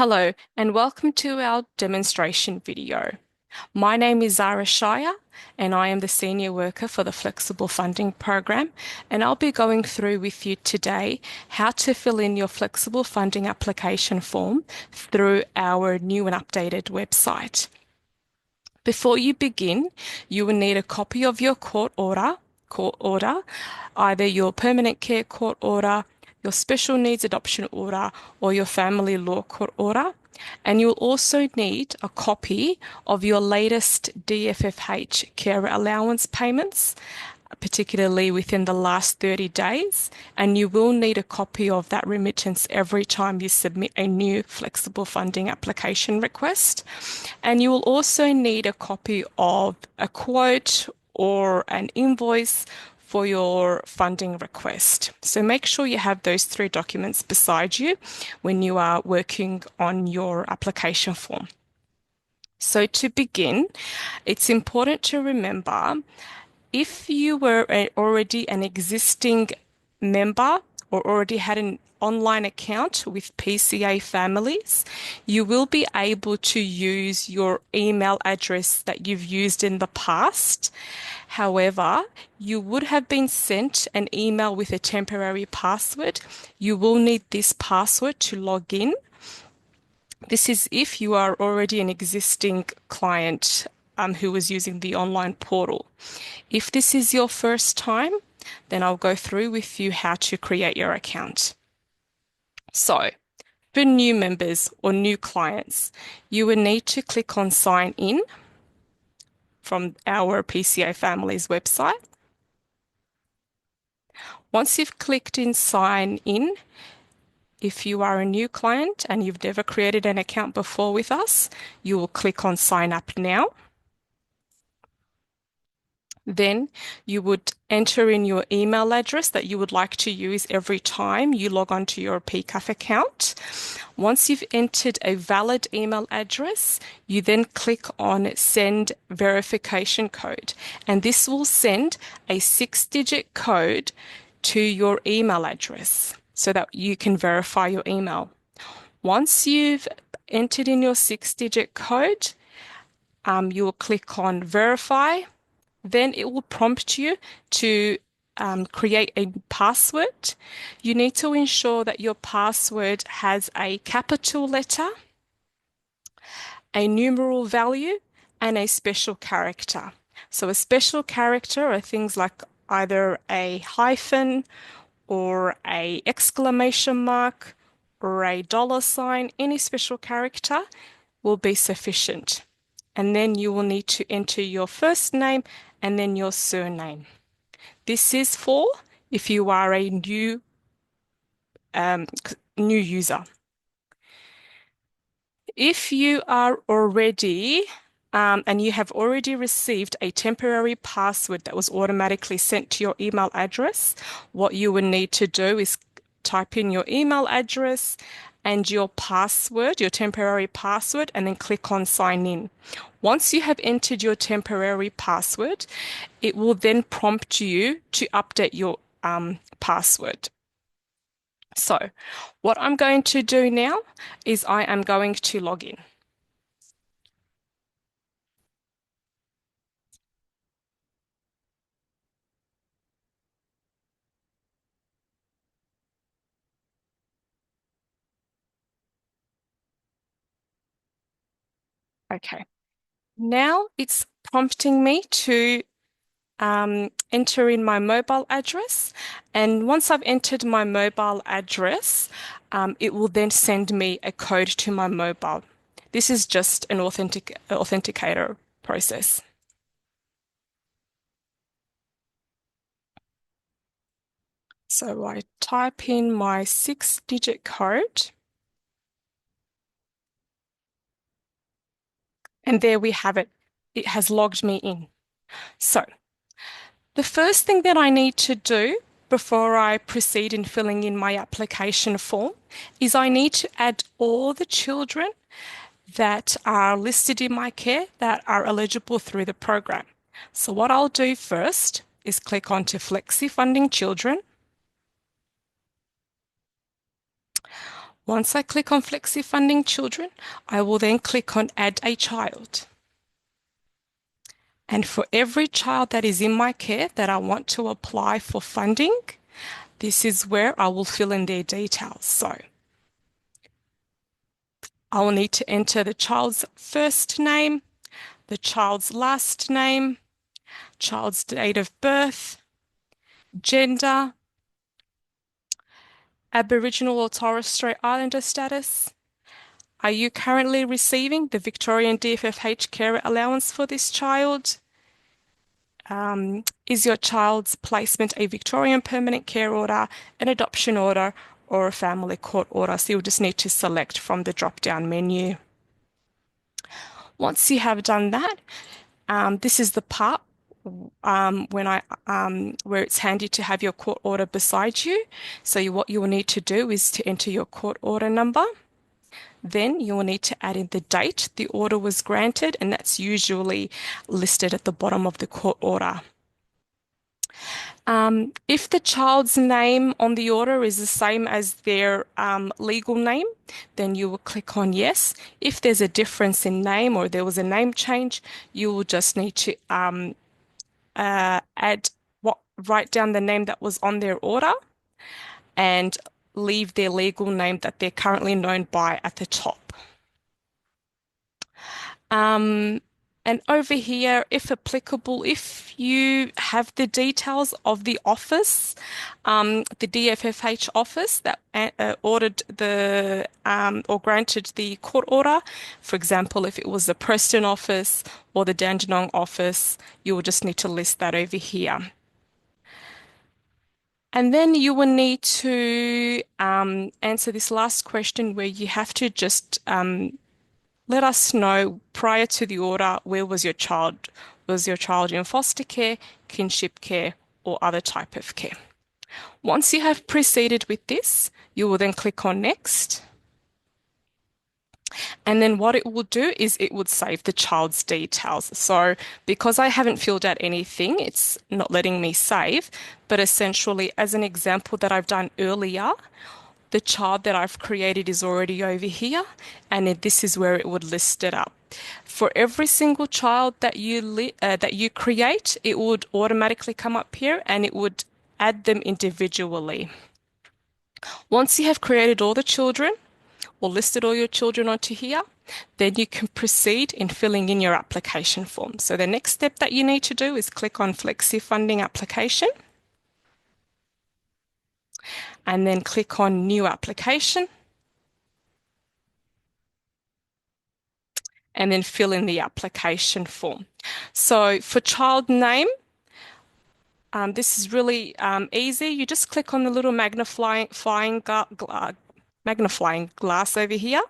Hello and welcome to our demonstration video. My name is Zara Shire and I am the Senior Worker for the Flexible Funding Program, and I'll be going through with you today how to fill in your flexible funding application form through our new and updated website. Before you begin, you will need a copy of your court order, either your permanent care court order, your special needs adoption order, or your family law court order. And you'll also need a copy of your latest DFFH care allowance payments, particularly within the last 30 days. And you will need a copy of that remittance every time you submit a new flexible funding application request. And you will also need a copy of a quote or an invoice for your funding request. So make sure you have those three documents beside you when you are working on your application form. So to begin, it's important to remember if you were already an existing member or already had an online account with PCA Families, you will be able to use your email address that you've used in the past. However, you would have been sent an email with a temporary password. You will need this password to log in. This is if you are already an existing client who was using the online portal. If this is your first time, then I'll go through with you how to create your account. So, for new members or new clients, you will need to click on Sign In from our PCA Families website. Once you've clicked in Sign In, if you are a new client and you've never created an account before with us, you will click on Sign Up Now. Then you would enter in your email address that you would like to use every time you log on to your PCAF account. Once you've entered a valid email address, you then click on Send Verification Code, and this will send a 6-digit code to your email address so that you can verify your email. Once you've entered in your 6-digit code, you will click on Verify. Then it will prompt you to create a password. You need to ensure that your password has a capital letter, a numeral value, and a special character. So a special character are things like either a hyphen or a exclamation mark or a $sign. Any special character will be sufficient. And then you will need to enter your first name and then your surname. This is for if you are a new user. If you are already and you have already received a temporary password that was automatically sent to your email address, what you will need to do is type in your email address and your password, your temporary password, and then click on Sign In. Once you have entered your temporary password, it will then prompt you to update your password. So, what I'm going to do now is I am going to log in. Okay. Now it's prompting me to enter in my mobile address. And once I've entered my mobile address, it will then send me a code to my mobile. This is just an authenticator process. So I type in my 6-digit code. And there we have it. It has logged me in. So the first thing that I need to do before I proceed in filling in my application form is I need to add all the children that are listed in my care that are eligible through the program. So what I'll do first is click onto Flexi Funding Children. Once I click on Flexi Funding Children, I will then click on Add a Child. And for every child that is in my care that I want to apply for funding, this is where I will fill in their details. So I will need to enter the child's first name, the child's last name, child's date of birth, gender, Aboriginal or Torres Strait Islander status. Are you currently receiving the Victorian DFFH Carer Allowance for this child? Is your child's placement a Victorian Permanent Care Order, an adoption order, or a family court order? So you'll just need to select from the drop-down menu. Once you have done that, this is the part where it's handy to have your court order beside you. So what you will need to do is to enter your court order number. Then you will need to add in the date the order was granted, and that's usually listed at the bottom of the court order. If the child's name on the order is the same as their legal name, then you will click on yes. If there's a difference in name or there was a name change, you will just need to write down the name that was on their order and leave their legal name that they're currently known by at the top. And over here, if applicable, if you have the details of the office, the DFFH office that ordered the or granted the court order, for example, if it was the Preston office or the Dandenong office, you will just need to list that over here. And then you will need to answer this last question where you have to just let us know prior to the order, where was your child? Was your child in foster care, kinship care, or other type of care? Once you have proceeded with this, you will then click on Next. And then what it will do is it would save the child's details. So because I haven't filled out anything, it's not letting me save. But essentially, as an example that I've done earlier, the child that I've created is already over here, and this is where it would list it up. For every single child that you create, it would automatically come up here and it would add them individually. Once you have created all the children or listed all your children onto here, then you can proceed in filling in your application form. So the next step that you need to do is click on Flexi Funding Application, and then click on New Application, and then fill in the application form. So for child name, this is really easy. You just click on the little magnifying glass over here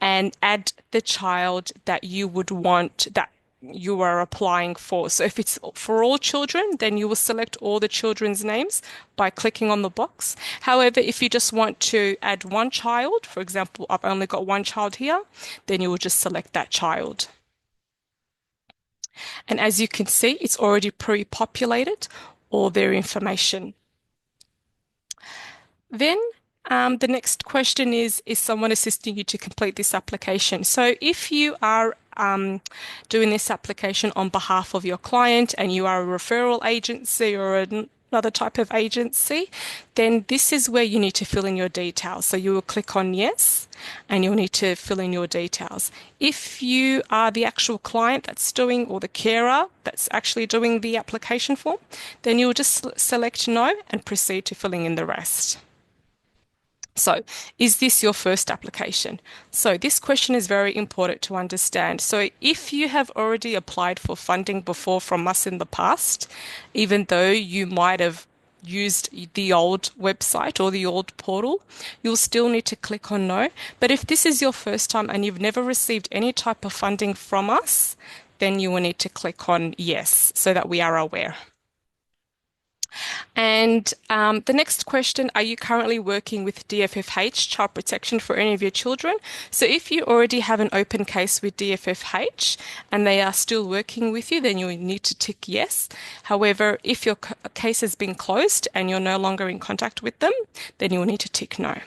and add the child that you would want that you are applying for. So if it's for all children, then you will select all the children's names by clicking on the box. However, if you just want to add one child, for example, I've only got one child here, then you will just select that child. And as you can see, it's already pre-populated all their information. Then the next question is someone assisting you to complete this application? So if you are doing this application on behalf of your client and you are a referral agency or another type of agency, then this is where you need to fill in your details. So you will click on yes, and you'll need to fill in your details. If you are the actual client that's doing, or the carer that's actually doing the application form, then you'll just select no and proceed to filling in the rest. So, is this your first application? So, this question is very important to understand. So, if you have already applied for funding before from us in the past, even though you might have used the old website or the old portal, you'll still need to click on no. But if this is your first time and you've never received any type of funding from us, then you will need to click on yes so that we are aware. And the next question, are you currently working with DFFH, Child Protection, for any of your children? So if you already have an open case with DFFH and they are still working with you, then you need to tick yes. However, if your case has been closed and you're no longer in contact with them, then you will need to tick no.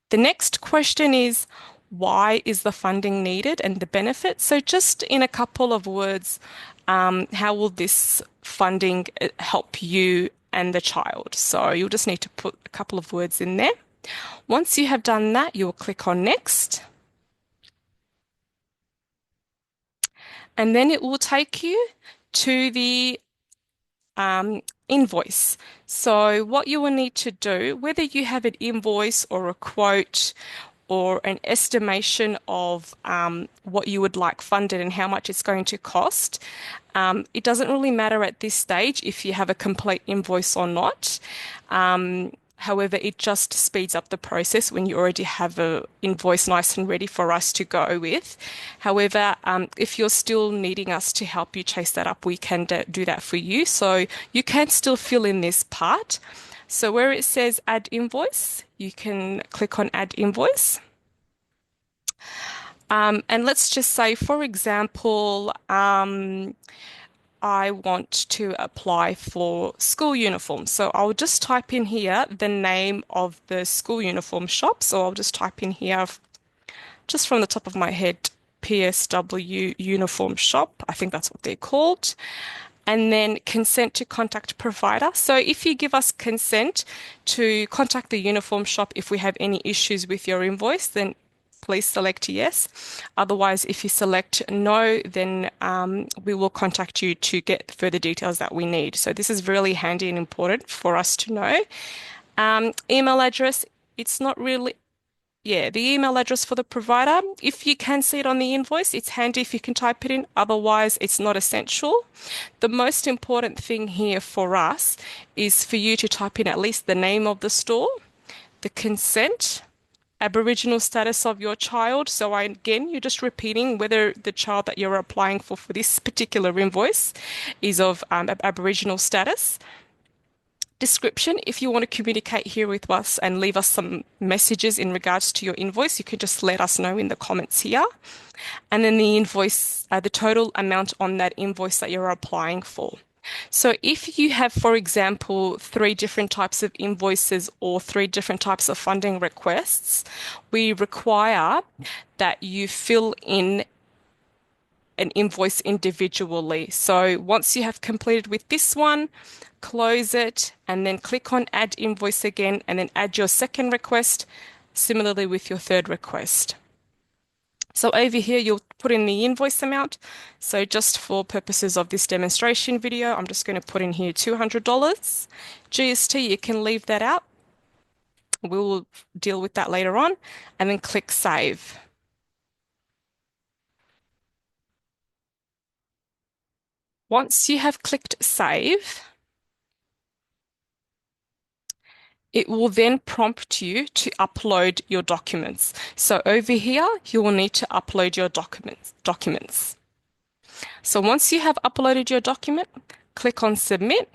The next question is, why is the funding needed and the benefits? So just in a couple of words, how will this funding help you and the child? So you'll just need to put a couple of words in there. Once you have done that, you'll click on next, and then it will take you to the invoice. So what you will need to do, whether you have an invoice or a quote or an estimation of what you would like funded and how much it's going to cost, it doesn't really matter at this stage if you have a complete invoice or not. However, it just speeds up the process when you already have an invoice nice and ready for us to go with. However, if you're still needing us to help you chase that up, we can do that for you. So you can still fill in this part. So where it says add invoice, you can click on add invoice. And let's just say, for example, I want to apply for school uniforms. So I'll just type in here the name of the school uniform shop. So I'll just type in here, just from the top of my head, PSW uniform shop. I think that's what they're called. And then consent to contact provider. So if you give us consent to contact the uniform shop if we have any issues with your invoice, then please select yes. Otherwise, if you select no, then we will contact you to get further details that we need. So this is really handy and important for us to know. Email address, it's not really, yeah, the email address for the provider. If you can see it on the invoice, it's handy if you can type it in. Otherwise, it's not essential. The most important thing here for us is for you to type in at least the name of the store, the consent, Aboriginal status of your child. So again, you're just repeating whether the child that you're applying for this particular invoice is of Aboriginal status. Description, if you want to communicate here with us and leave us some messages in regards to your invoice, you can just let us know in the comments here. And then the invoice, the total amount on that invoice that you're applying for. So if you have, for example, 3 different types of invoices or 3 different types of funding requests, we require that you fill in an invoice individually. So once you have completed with this one, close it and then click on add invoice again and then add your second request, similarly with your third request. So over here, you'll put in the invoice amount. So just for purposes of this demonstration video, I'm just going to put in here $200. GST, you can leave that out. We will deal with that later on. And then click Save. Once you have clicked Save, it will then prompt you to upload your documents. So over here, you will need to upload your documents. So once you have uploaded your document, click on Submit,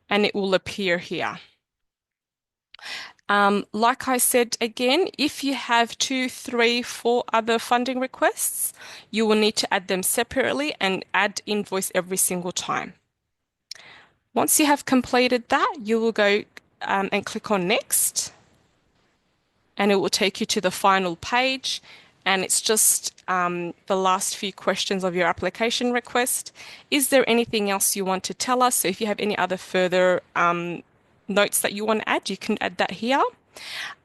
and it will appear here. Like I said again, if you have 2, 3, 4 other funding requests, you will need to add them separately and add invoice every single time. Once you have completed that, you will go and click on Next, and it will take you to the final page. And it's just the last few questions of your application request. Is there anything else you want to tell us? So if you have any other further notes that you want to add, you can add that here.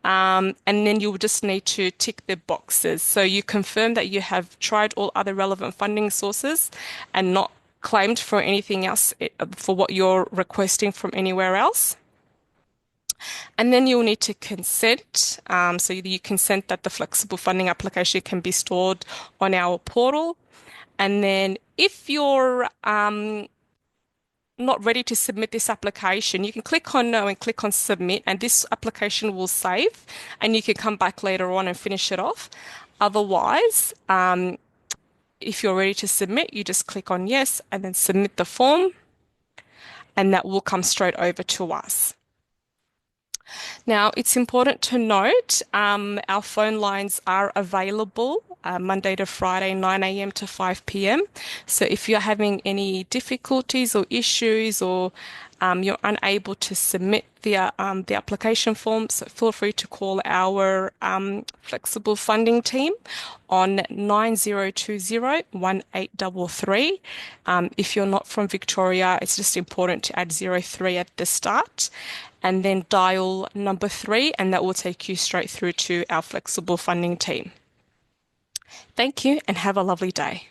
And then you'll just need to tick the boxes. So you confirm that you have tried all other relevant funding sources and not claimed for anything else for what you're requesting from anywhere else. And then you'll need to consent. So you consent that the flexible funding application can be stored on our portal. And then if you're not ready to submit this application, you can click on No and click on Submit, and this application will save, and you can come back later on and finish it off. Otherwise, if you're ready to submit, you just click on Yes and then submit the form, and that will come straight over to us. Now, it's important to note our phone lines are available Monday to Friday, 9 a.m. to 5 p.m. So if you're having any difficulties or issues or you're unable to submit the application form, so feel free to call our flexible funding team on 9020 1833. If you're not from Victoria, it's just important to add 03 at the start and then dial number 3, and that will take you straight through to our flexible funding team. Thank you and have a lovely day.